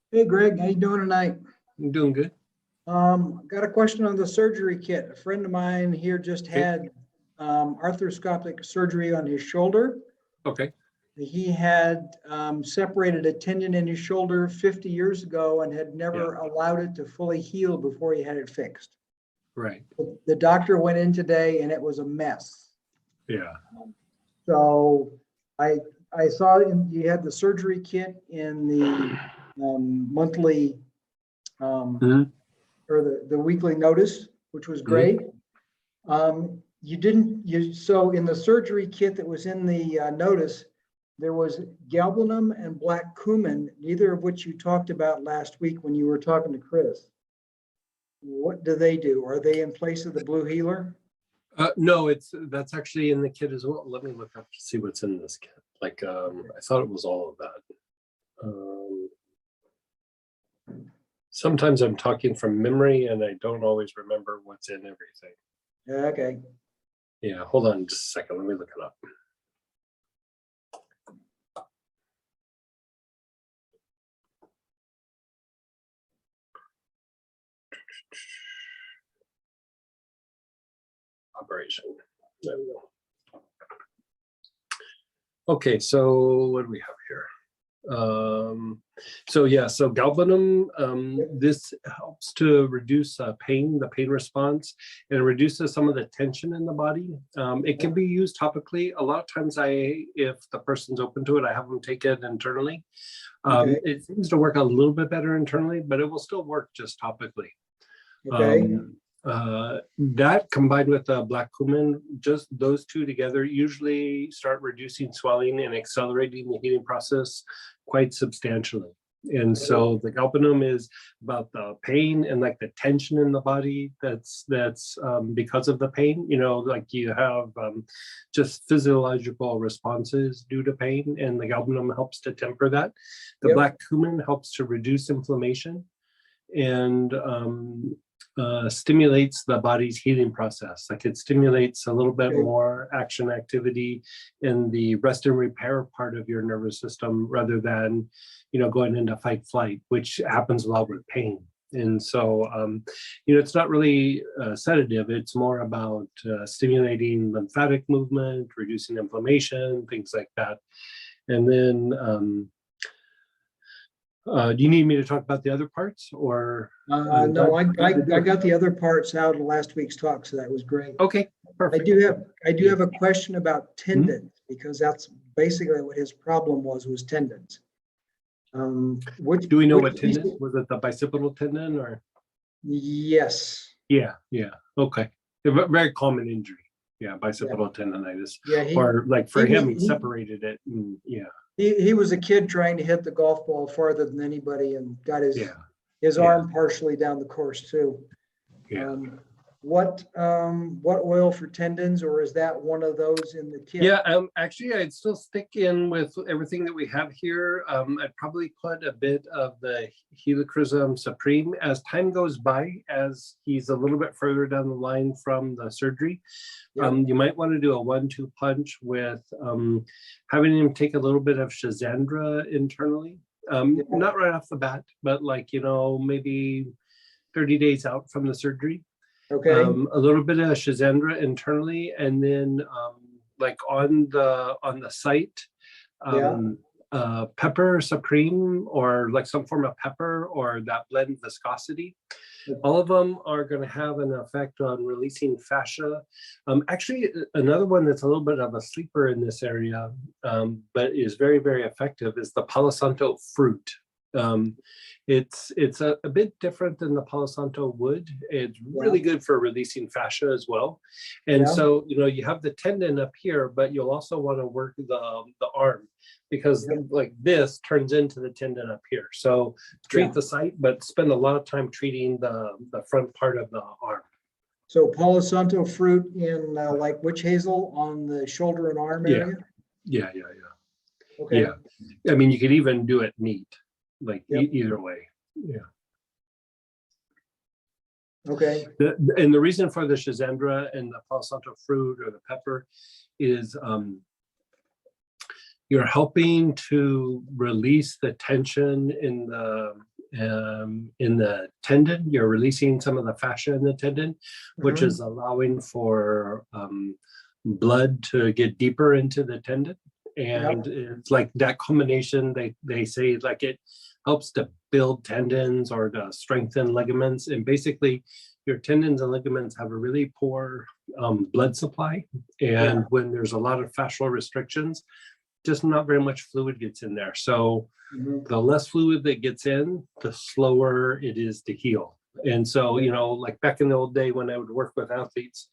Hey Greg, how you doing tonight? I'm doing good. Got a question on the surgery kit. A friend of mine here just Okay. had arthroscopic surgery on his shoulder. Okay. He had separated a tendon in his shoulder 50 years ago and had Yeah. never allowed it to fully heal before he had it fixed. Right. The doctor went in today and it was a mess. Yeah. So I I saw you had the surgery kit in the monthly Mhm. or the weekly notice, which was Mhm. great. So in the surgery kit that was in the notice, there was galbanum and black cumin, neither of which you talked about last week when you were talking to Chris. What do they do? Are they in place of the blue healer? No, that's actually in the kit as well. Let me look up to see what's in this kit. Like, I thought it was all of that. Um, Sometimes I'm talking from memory and I don't always remember what's in everything. Okay. Yeah, hold on just a second. Let me look it up. Operation. There we go. Okay, so what do we have here? So galbanum, this helps to reduce the pain response, and it reduces some of the tension in the body. It can be used topically. A lot of times if the person's open to it, I have them take it internally. Okay. It seems to work a little bit better internally, but it will still work just topically. Okay. That combined with black cumin, just those two together usually start reducing swelling and accelerating the healing process quite substantially. And so the galbanum is about the pain and like the tension in the body that's because of the pain, like you have just physiological responses due to pain, and the galbanum helps to temper that. The Yep. black cumin helps to reduce inflammation and stimulates the body's healing process. Like it stimulates a little bit Okay. more action activity in the rest and repair part of your nervous system rather than, going into fight flight, which happens a lot with pain. And so, it's not really a sedative. It's more about stimulating lymphatic movement, reducing inflammation, things like that. And then, do you need me to talk about the other parts, or? No, I got the other parts out of last week's talk, so that was great. Okay, perfect. I do have a question about tendons, because that's basically what his problem was tendons. Do we know what tendon? Was it the bicipital tendon or? Yes. Yeah. Okay. A very common injury. Yeah, bicipital tendonitis. Yeah, Or like for him, he he- separated it. And yeah. he was a kid trying to hit the golf ball farther than anybody and got his Yeah. arm partially down the course too. Yeah. What oil for tendons, or is that one of those in the kit? Yeah, actually, I'd still stick in with everything that we have here. I'd probably put a bit of the Helichrysum Supreme as time goes by, as he's a little bit further down the line from the surgery. Yep. You might want to do a 1-2 punch with having him take a little bit of Shazandra internally. Not right off the bat, but like, maybe 30 days out from the surgery. Okay. A little bit of Shazandra internally, and then like on the site, pepper supreme, or like some form of pepper, or that blend viscosity. All of them are going to have an effect on releasing fascia. Actually, another one that's a little bit of a sleeper in this area, but is very, very effective, is the Palo Santo fruit. It's a bit different than the Palo Santo wood. It's really good for releasing fascia as well. And so, you have the tendon up here, but you'll also want to work the arm, because like this turns into the tendon up here. So treat the site, but spend a lot of time treating the front part of the arm. So Palo Santo fruit in like witch hazel on the shoulder and arm area? Yeah. Okay. Yeah. I mean, you could even do it neat, like either way. Yeah. Okay. And the reason for the Shazandra and the Palo Santo fruit or the pepper is you're helping to release the tension in in the tendon. You're releasing some of the fascia in the tendon, which Mhm. is allowing for blood to get deeper into the tendon. And it's like that combination, they say like it helps to build tendons or to strengthen ligaments. And basically your tendons and ligaments have a really poor blood supply. And when there's a lot of fascial restrictions, just not very much fluid gets in there. So Mhm. the less fluid that gets in, the slower it is to heal. And so, you know, like back in the old day when I would work with athletes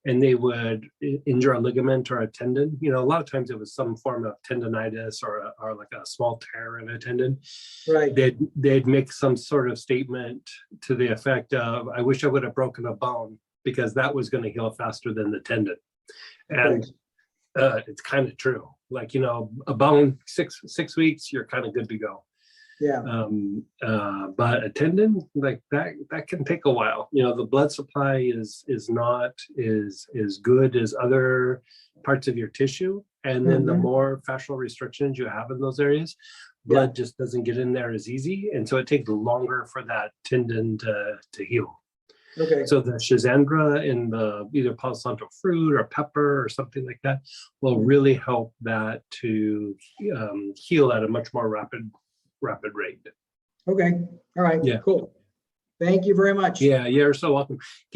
and they would injure a ligament or a tendon, you know, a lot of times it was some form of tendonitis or like a small tear in a tendon. Right. They'd make some sort of statement to the effect of, I wish I would have broken a bone because that was going to heal faster than the tendon. And it's kind of true. Like, you know, a bone, six weeks, you're kind of good to go. Yeah. But a tendon like that can take a while. You know, the blood supply is not as good as other parts of your tissue. And then the Mhm. more fascial restrictions you have in those areas, blood just doesn't get in there as easy. And so it takes longer for that tendon to heal. Okay. So the schizandra in the either Palo Santo fruit or pepper or something like that will really help that to heal at a much more rapid rate. Okay. All right. Yeah. Cool. Thank you very much. Yeah, you're so welcome.